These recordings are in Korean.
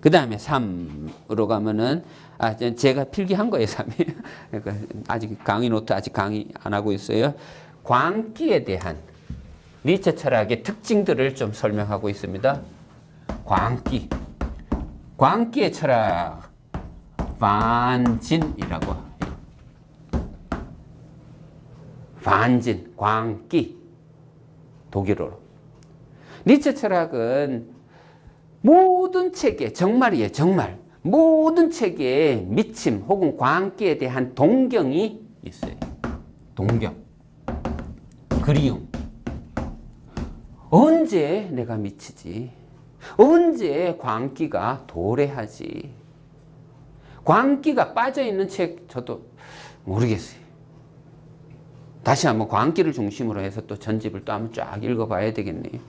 그 다음에 3으로 가면은, 제가 필기한 거예요, 3이. 그러니까 아직 강의 노트 아직 강의 안 하고 있어요. 광기에 대한 니체 철학의 특징들을 좀 설명하고 있습니다. 광기. 광기의 철학, 반진이라고 해요. 반진, 광기. 독일어로. 니체 철학은 모든 책에, 정말이에요, 정말. 모든 책에 미침 혹은 광기에 대한 동경이 있어요. 동경. 그리움. 언제 내가 미치지? 언제 광기가 도래하지? 광기가 빠져있는 책 저도 모르겠어요. 다시 한번 광기를 중심으로 해서 또 전집을 또 한번 쫙 읽어봐야 되겠네요.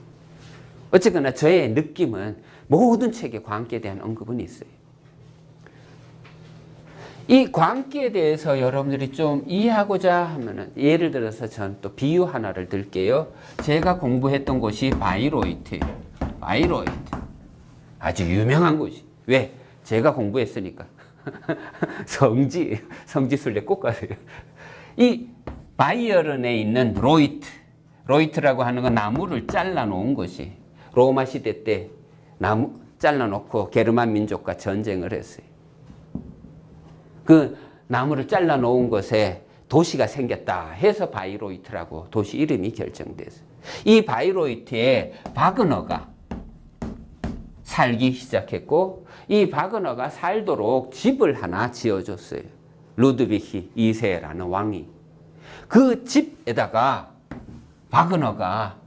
어쨌거나 저의 느낌은 모든 책에 광기에 대한 언급은 있어요. 이 광기에 대해서 여러분들이 좀 이해하고자 하면은, 예를 들어서 전 또 비유 하나를 들게요. 제가 공부했던 곳이 바이로이트예요. 바이로이트. 아주 유명한 곳이. 왜? 제가 공부했으니까. 성지순례 꼭 가세요. 이 바이에른에 있는 로이트라고 하는 건 나무를 잘라 놓은 것이, 로마 시대 때 나무 잘라 놓고 게르만 민족과 전쟁을 했어요. 그 나무를 잘라 놓은 곳에 도시가 생겼다 해서 바이로이트라고 도시 이름이 결정됐어요. 이 바이로이트에 바그너가 살기 시작했고, 이 바그너가 살도록 집을 하나 지어줬어요. 루드비히 2세라는 왕이. 그 집에다가 바그너가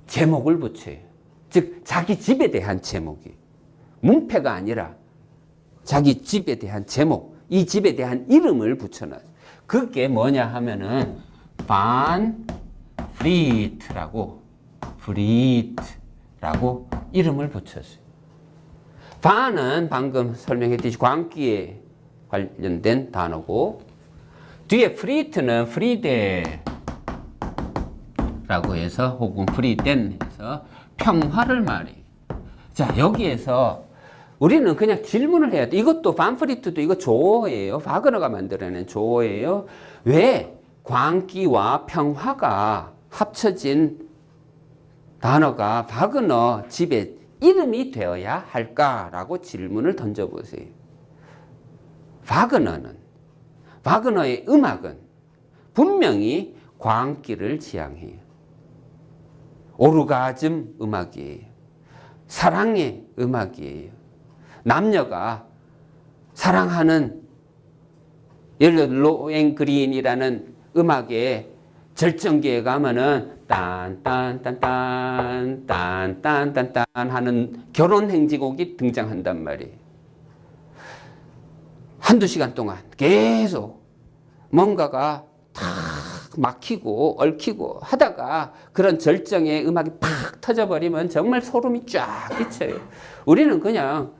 제목을 붙여요. 즉 자기 집에 대한 제목이, 문패가 아니라 자기 집에 대한 제목, 이 집에 대한 이름을 붙여놔요. 그게 뭐냐 하면은 반 프리트라고 이름을 붙였어요. 반은 방금 설명했듯이 광기에 관련된 단어고, 뒤에 프리트는 프리데라고 해서, 혹은 프리덴 해서 평화를 말해요. 자, 여기에서 우리는 그냥 질문을 해야 돼. 이것도 반프리트도 이거 조어예요. 바그너가 만들어낸 조어예요. 왜 광기와 평화가 합쳐진 단어가 바그너 집의 이름이 되어야 할까라고 질문을 던져보세요. 바그너의 음악은 분명히 광기를 지향해요. 오르가즘 음악이에요. 사랑의 음악이에요. 남녀가 사랑하는, 예를 들어 로엔그린이라는 음악의 절정기에 가면은 딴딴딴딴 딴딴딴딴 하는 결혼 행진곡이 등장한단 말이에요. 한두 시간 동안 계속 뭔가가 탁 막히고 얽히고 하다가 그런 절정의 음악이 팍 터져버리면 정말 소름이 쫙 끼쳐요. 우리는 그냥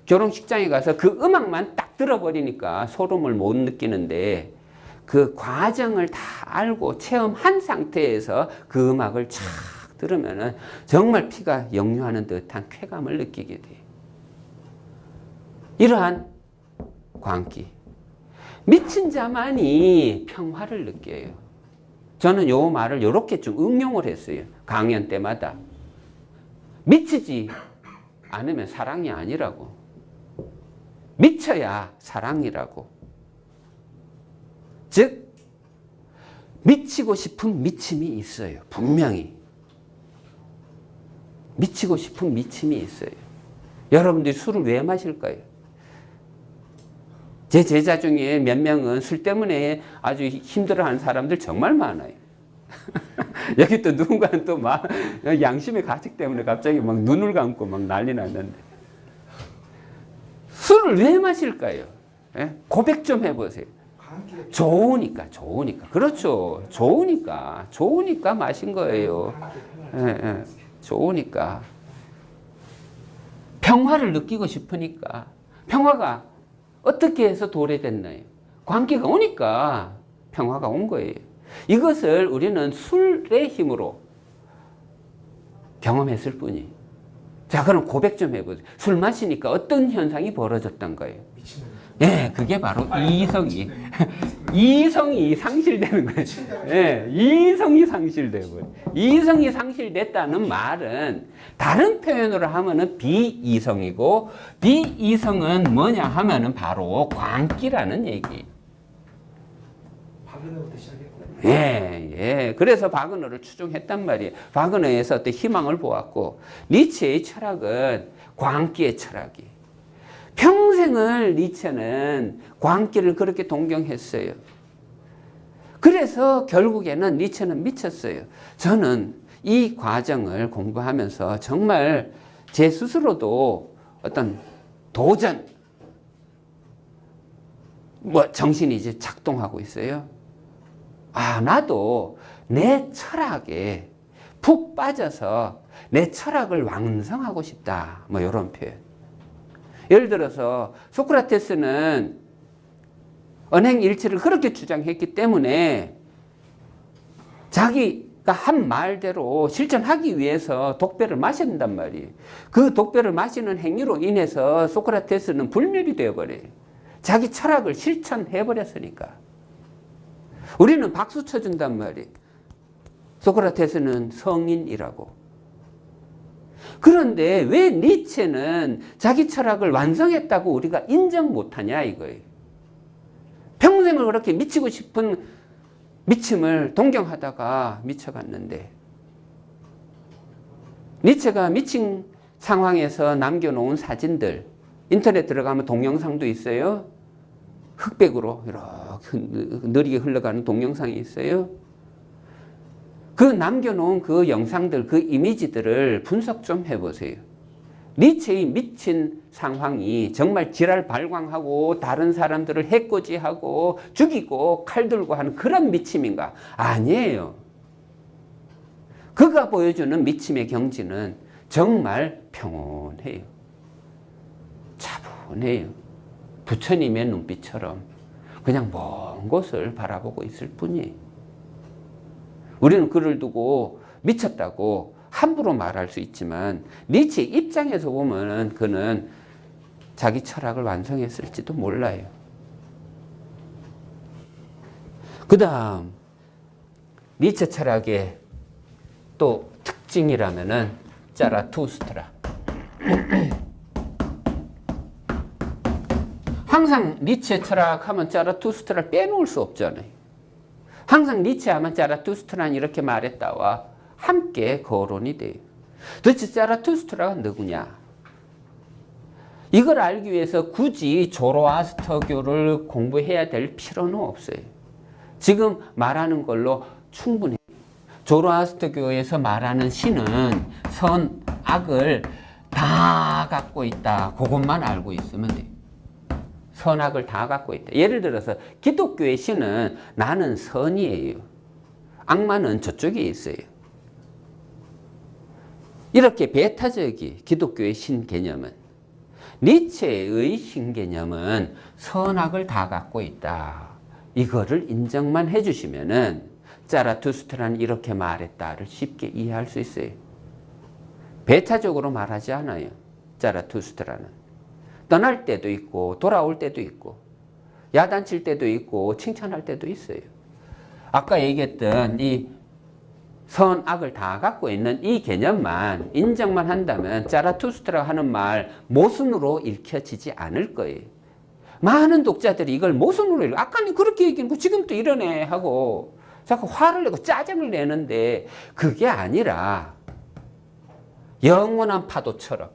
결혼식장에 가서 그 음악만 딱 들어버리니까 소름을 못 느끼는데, 그 과정을 다 알고 체험한 상태에서 그 음악을 쫙 들으면은 정말 피가 역류하는 듯한 쾌감을 느끼게 돼요. 이러한 광기. 미친 자만이 평화를 느껴요. 저는 요 말을 이렇게 좀 응용을 했어요. 강연 때마다. 미치지 않으면 사랑이 아니라고. 미쳐야 사랑이라고. 즉 미치고 싶은 미침이 있어요. 분명히 미치고 싶은 미침이 있어요. 여러분들이 술을 왜 마실까요? 제 제자 중에 몇 명은 술 때문에 아주 힘들어하는 사람들 정말 많아요. 여기 또 누군가는 또 막 양심의 가책 때문에 갑자기 막 눈을 감고 막 난리 났는데, 술을 왜 마실까요? 예? 고백 좀 해보세요. 좋으니까. 그렇죠. 좋으니까 마신 거예요. 예. 좋으니까. 평화를 느끼고 싶으니까. 평화가 어떻게 해서 도래됐나요? 광기가 오니까 평화가 온 거예요. 이것을 우리는 술의 힘으로 경험했을 뿐이에요. 자, 그럼 고백 좀 해보세요. 술 마시니까 어떤 현상이 벌어졌던 거예요? 예, 그게 바로 이성이. 이성이 상실되는 거예요. 예, 이성이 상실되고. 이성이 상실됐다는 말은 다른 표현으로 하면은 비이성이고, 비이성은 뭐냐 하면은 바로 광기라는 얘기. 박은호부터 시작했고. 예, 예. 그래서 바그너를 추종했단 말이에요. 바그너에서 어떤 희망을 보았고, 니체의 철학은 광기의 철학이. 평생을 니체는 광기를 그렇게 동경했어요. 그래서 결국에는 니체는 미쳤어요. 저는 이 과정을 공부하면서 정말 제 스스로도 어떤 도전, 정신이 이제 작동하고 있어요. 아, 나도 내 철학에 푹 빠져서 내 철학을 완성하고 싶다. 이런 표현. 예를 들어서 소크라테스는 언행일치를 그렇게 주장했기 때문에 자기가 한 말대로 실천하기 위해서 독배를 마셔야 된단 말이에요. 그 독배를 마시는 행위로 인해서 소크라테스는 불멸이 되어버려요. 자기 철학을 실천해버렸으니까. 우리는 박수 쳐준단 말이에요. 소크라테스는 성인이라고. 그런데 왜 니체는 자기 철학을 완성했다고 우리가 인정 못하냐 이거예요. 평생을 그렇게 미치고 싶은 미침을 동경하다가 미쳐갔는데, 니체가 미친 상황에서 남겨놓은 사진들, 인터넷 들어가면 동영상도 있어요. 흑백으로 이렇게 느리게 흘러가는 동영상이 있어요. 그 남겨놓은 그 영상들, 그 이미지들을 분석 좀 해보세요. 니체의 미친 상황이 정말 지랄 발광하고 다른 사람들을 해코지하고 죽이고 칼 들고 하는 그런 미침인가? 아니에요. 그가 보여주는 미침의 경지는 정말 평온해요. 차분해요. 부처님의 눈빛처럼 그냥 먼 곳을 바라보고 있을 뿐이에요. 우리는 그를 두고 미쳤다고 함부로 말할 수 있지만 니체 입장에서 보면 그는 자기 철학을 완성했을지도 몰라요. 그 다음 니체 철학의 또 특징이라면은 자라투스트라. 항상 니체 철학하면 자라투스트라를 빼놓을 수 없잖아요. 항상 니체 하면 자라투스트라는 이렇게 말했다와 함께 거론이 돼요. 도대체 자라투스트라가 누구냐? 이걸 알기 위해서 굳이 조로아스터교를 공부해야 될 필요는 없어요. 지금 말하는 걸로 충분해요. 조로아스터교에서 말하는 신은 선, 악을 다 갖고 있다. 그것만 알고 있으면 돼요. 선악을 다 갖고 있다. 예를 들어서 기독교의 신은 나는 선이에요. 악마는 저쪽에 있어요. 이렇게 베타적이 기독교의 신 개념은, 니체의 신 개념은 선악을 다 갖고 있다. 이거를 인정만 해주시면은 자라투스트라는 이렇게 말했다를 쉽게 이해할 수 있어요. 베타적으로 말하지 않아요. 자라투스트라는. 떠날 때도 있고 돌아올 때도 있고 야단칠 때도 있고 칭찬할 때도 있어요. 아까 얘기했던 이 선악을 다 갖고 있는 이 개념만 인정만 한다면 자라투스트라가 하는 말 모순으로 읽혀지지 않을 거예요. 많은 독자들이 이걸 모순으로 읽어. 아까는 그렇게 얘기했고 지금 또 이러네 하고 자꾸 화를 내고 짜증을 내는데, 그게 아니라 영원한 파도처럼,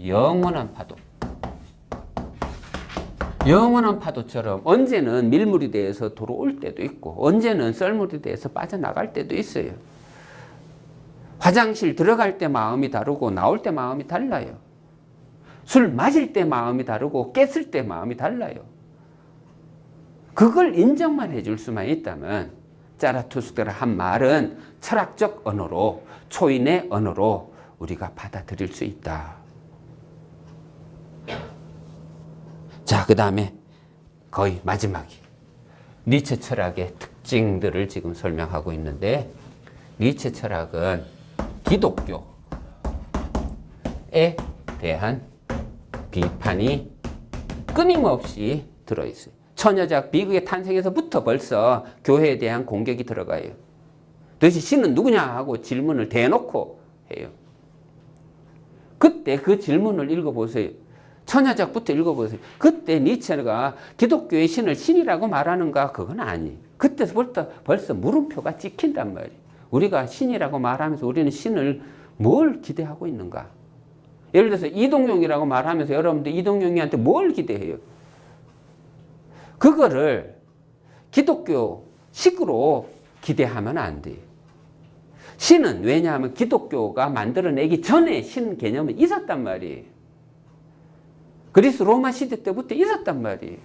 영원한 파도처럼 언제는 밀물이 돼서 들어올 때도 있고 언제는 썰물이 돼서 빠져나갈 때도 있어요. 화장실 들어갈 때 마음이 다르고 나올 때 마음이 달라요. 술 마실 때 마음이 다르고 깼을 때 마음이 달라요. 그걸 인정만 해줄 수만 있다면 자라투스트라 한 말은 철학적 언어로, 초인의 언어로 우리가 받아들일 수 있다. 자, 그 다음에 거의 마지막이 니체 철학의 특징들을 지금 설명하고 있는데, 니체 철학은 기독교에 대한 비판이 끊임없이 들어있어요. 처녀작 비극의 탄생에서부터 벌써 교회에 대한 공격이 들어가요. 도대체 신은 누구냐 하고 질문을 대놓고 해요. 그때 그 질문을 읽어보세요. 처녀작부터 읽어보세요. 그때 니체가 기독교의 신을 신이라고 말하는가? 그건 아니에요. 그때부터 벌써 물음표가 찍힌단 말이에요. 우리가 신이라고 말하면서 우리는 신을 뭘 기대하고 있는가? 예를 들어서 이동용이라고 말하면서 여러분들 이동용이한테 뭘 기대해요? 그거를 기독교식으로 기대하면 안 돼요. 신은 왜냐하면 기독교가 만들어내기 전에 신 개념은 있었단 말이에요. 그리스 로마 시대 때부터 있었단 말이에요.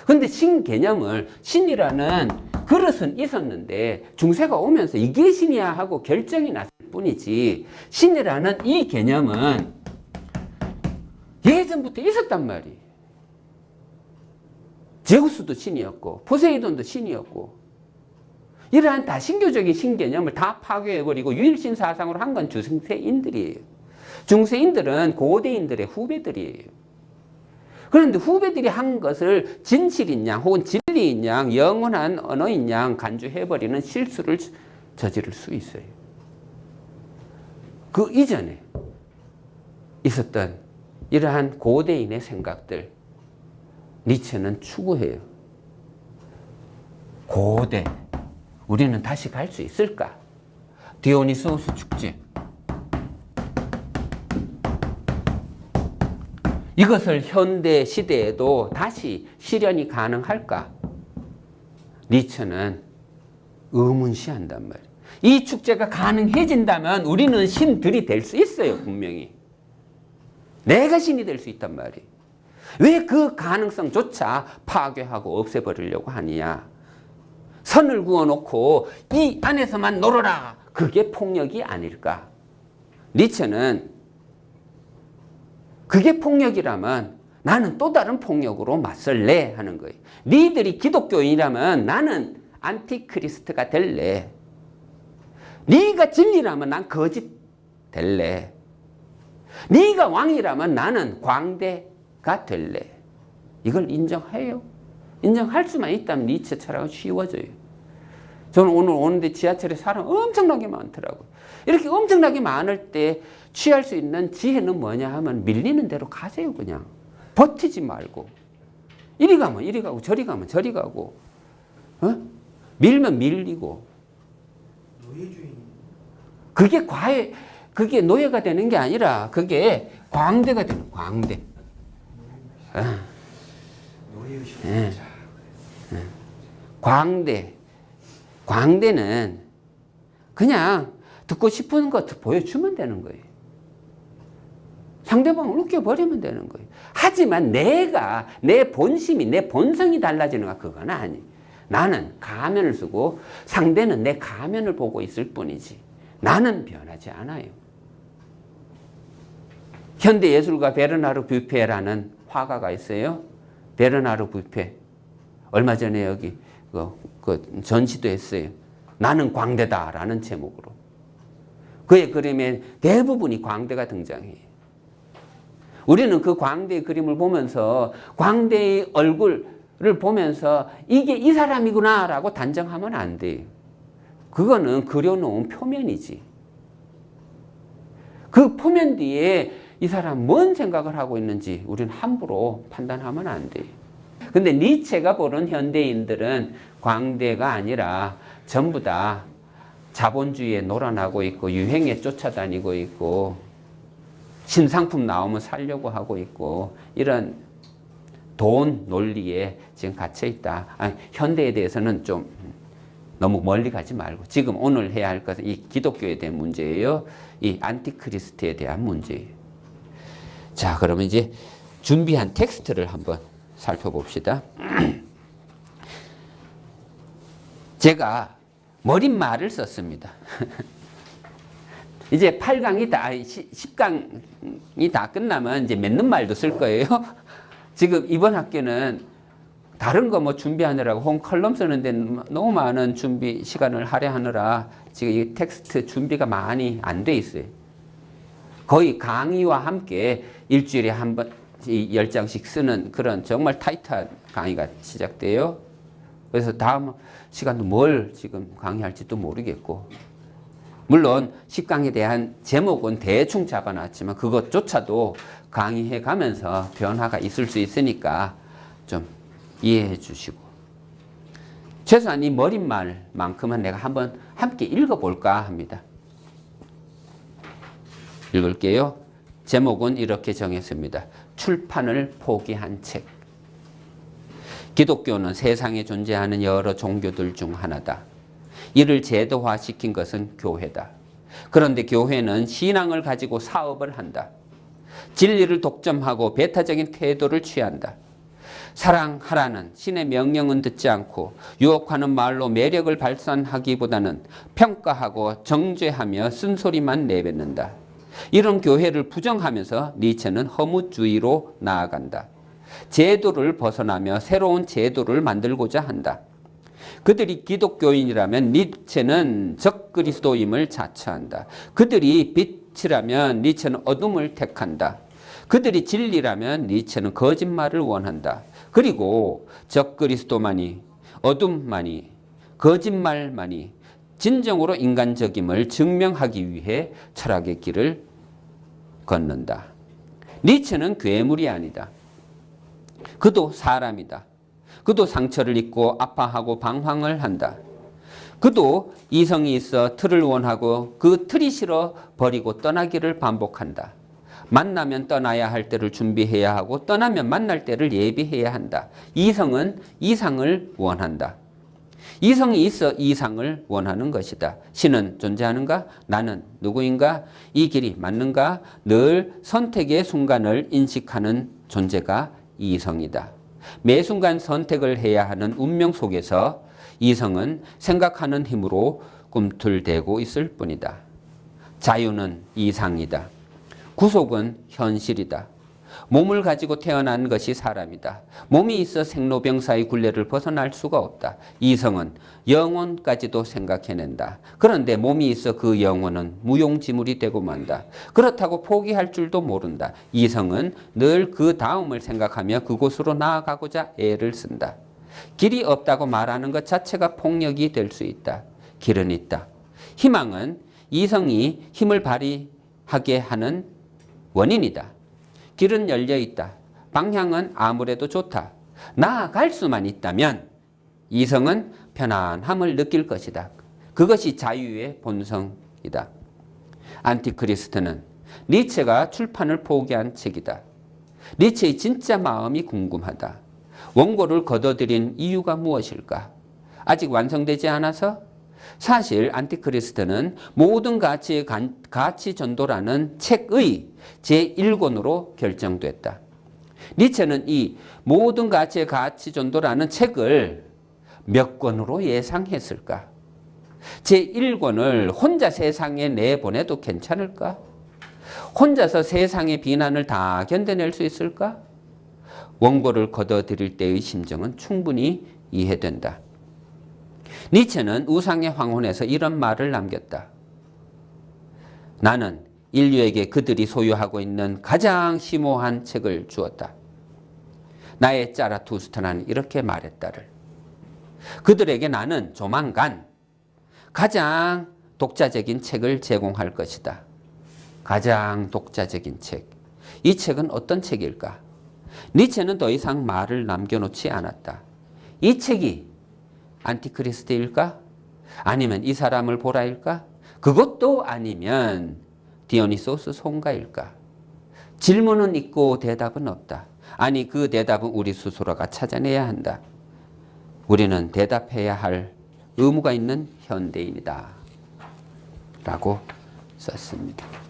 근데 신 개념을 신이라는 그릇은 있었는데 중세가 오면서 이게 신이야 하고 결정이 났을 뿐이지 신이라는 이 개념은 예전부터 있었단 말이에요. 제우스도 신이었고 포세이돈도 신이었고 이러한 다신교적인 신개념을 다 파괴해버리고 유일신 사상으로 한 건 중세인들이에요. 중세인들은 고대인들의 후배들이에요. 그런데 후배들이 한 것을 진실인 양 혹은 진리인 양 영원한 언어인 양 간주해버리는 실수를 저지를 수 있어요. 그 이전에 있었던 이러한 고대인의 생각들 니체는 추구해요. 고대 우리는 다시 갈 수 있을까? 디오니소스 축제 이것을 현대 시대에도 다시 실현이 가능할까? 니체는 의문시한단 말이에요. 이 축제가 가능해진다면 우리는 신들이 될 수 있어요. 분명히. 내가 신이 될 수 있단 말이에요. 왜 그 가능성조차 파괴하고 없애버리려고 하느냐? 선을 그어놓고 이 안에서만 놀아라. 그게 폭력이 아닐까? 니체는 그게 폭력이라면 나는 또 다른 폭력으로 맞설래 하는 거예요. 니들이 기독교인이라면 나는 안티크리스트가 될래. 네가 진리라면 난 거짓 될래. 네가 왕이라면 나는 광대가 될래. 이걸 인정해요. 인정할 수만 있다면 니체 철학은 쉬워져요. 저는 오늘 오는데 지하철에 사람 엄청나게 많더라고요. 이렇게 엄청나게 많을 때 취할 수 있는 지혜는 뭐냐 하면 밀리는 대로 가세요. 그냥 버티지 말고 이리 가면 이리 가고 저리 가면 저리 가고 밀면 밀리고 노예주의. 그게 노예가 되는 게 아니라 그게 광대가 되는 광대. 노예의식. 광대는 그냥 듣고 싶은 것 보여주면 되는 거예요. 상대방을 웃겨버리면 되는 거예요. 하지만 내가 내 본심이 내 본성이 달라지는가 그건 아니에요. 나는 가면을 쓰고 상대는 내 가면을 보고 있을 뿐이지 나는 변하지 않아요. 현대 예술가 베르나르 뷔페라는 화가가 있어요. 베르나르 뷔페 얼마 전에 여기 그 전시도 했어요. 나는 광대다라는 제목으로. 그의 그림에 대부분이 광대가 등장해요. 우리는 그 광대의 그림을 보면서 광대의 얼굴을 보면서 이게 이 사람이구나 라고 단정하면 안 돼요. 그거는 그려놓은 표면이지. 그 표면 뒤에 이 사람 뭔 생각을 하고 있는지 우리는 함부로 판단하면 안 돼요. 근데 니체가 보는 현대인들은 광대가 아니라 전부 다 자본주의에 놀아나고 있고 유행에 쫓아다니고 있고 신상품 나오면 사려고 하고 있고 이런 돈 논리에 지금 갇혀 있다. 현대에 대해서는 좀 너무 멀리 가지 말고 지금 오늘 해야 할 것은 이 기독교에 대한 문제예요. 이 안티크리스트에 대한 문제예요. 자, 그러면 이제 준비한 텍스트를 한번 살펴봅시다. 제가 머릿말을 썼습니다. 이제 8강이 다, 10강이 다 끝나면 이제 맺는 말도 쓸 거예요. 지금 이번 학기는 다른 거 뭐 준비하느라고 혹은 컬럼 쓰는데 너무 많은 준비 시간을 할애하느라 지금 이 텍스트 준비가 많이 안 돼 있어요. 거의 강의와 함께 일주일에 한 번, 10장씩 쓰는 그런 정말 타이트한 강의가 시작돼요. 그래서 다음 시간도 뭘 지금 강의할지도 모르겠고, 물론 10강에 대한 제목은 대충 잡아놨지만 그것조차도 강의해 가면서 변화가 있을 수 있으니까 좀 이해해 주시고, 최소한 이 머릿말만큼은 내가 한번 함께 읽어볼까 합니다. 읽을게요. 제목은 이렇게 정했습니다. 출판을 포기한 책. 기독교는 세상에 존재하는 여러 종교들 중 하나다. 이를 제도화시킨 것은 교회다. 그런데 교회는 신앙을 가지고 사업을 한다. 진리를 독점하고 배타적인 태도를 취한다. 사랑하라는 신의 명령은 듣지 않고 유혹하는 말로 매력을 발산하기보다는 평가하고 정죄하며 쓴소리만 내뱉는다. 이런 교회를 부정하면서 니체는 허무주의로 나아간다. 제도를 벗어나며 새로운 제도를 만들고자 한다. 그들이 기독교인이라면 니체는 적그리스도임을 자처한다. 그들이 빛이라면 니체는 어둠을 택한다. 그들이 진리라면 니체는 거짓말을 원한다. 그리고 적그리스도만이, 어둠만이, 거짓말만이 진정으로 인간적임을 증명하기 위해 철학의 길을 걷는다. 니체는 괴물이 아니다. 그도 사람이다. 그도 상처를 입고 아파하고 방황을 한다. 그도 이성이 있어 틀을 원하고 그 틀이 싫어 버리고 떠나기를 반복한다. 만나면 떠나야 할 때를 준비해야 하고 떠나면 만날 때를 예비해야 한다. 이성은 이상을 원한다. 이성이 있어 이상을 원하는 것이다. 신은 존재하는가? 나는 누구인가? 이 길이 맞는가? 늘 선택의 순간을 인식하는 존재가 이성이다. 매 순간 선택을 해야 하는 운명 속에서 이성은 생각하는 힘으로 꿈틀대고 있을 뿐이다. 자유는 이상이다. 구속은 현실이다. 몸을 가지고 태어난 것이 사람이다. 몸이 있어 생로병사의 굴레를 벗어날 수가 없다. 이성은 영혼까지도 생각해낸다. 그런데 몸이 있어 그 영혼은 무용지물이 되고 만다. 그렇다고 포기할 줄도 모른다. 이성은 늘 그 다음을 생각하며 그곳으로 나아가고자 애를 쓴다. 길이 없다고 말하는 것 자체가 폭력이 될 수 있다. 길은 있다. 희망은 이성이 힘을 발휘하게 하는 원인이다. 길은 열려 있다. 방향은 아무래도 좋다. 나아갈 수만 있다면 이성은 편안함을 느낄 것이다. 그것이 자유의 본성이다. 안티크리스트는 니체가 출판을 포기한 책이다. 니체의 진짜 마음이 궁금하다. 원고를 거둬들인 이유가 무엇일까? 아직 완성되지 않아서? 사실 안티크리스트는 모든 가치의 가치 전도라는 책의 제1권으로 결정됐다. 니체는 이 모든 가치의 가치 전도라는 책을 몇 권으로 예상했을까? 제1권을 혼자 세상에 내보내도 괜찮을까? 혼자서 세상의 비난을 다 견뎌낼 수 있을까? 원고를 거둬들일 때의 심정은 충분히 이해된다. 니체는 우상의 황혼에서 이런 말을 남겼다. 나는 인류에게 그들이 소유하고 있는 가장 심오한 책을 주었다. 나의 자라투스트라는 이렇게 말했다를. 그들에게 나는 조만간 가장 독자적인 책을 제공할 것이다. 가장 독자적인 책. 이 책은 어떤 책일까? 니체는 더 이상 말을 남겨놓지 않았다. 이 책이 안티크리스트일까? 아니면 이 사람을 보라일까? 그것도 아니면 디오니소스 송가일까? 질문은 있고 대답은 없다. 아니, 그 대답은 우리 스스로가 찾아내야 한다. 우리는 대답해야 할 의무가 있는 현대인이다. 라고 썼습니다.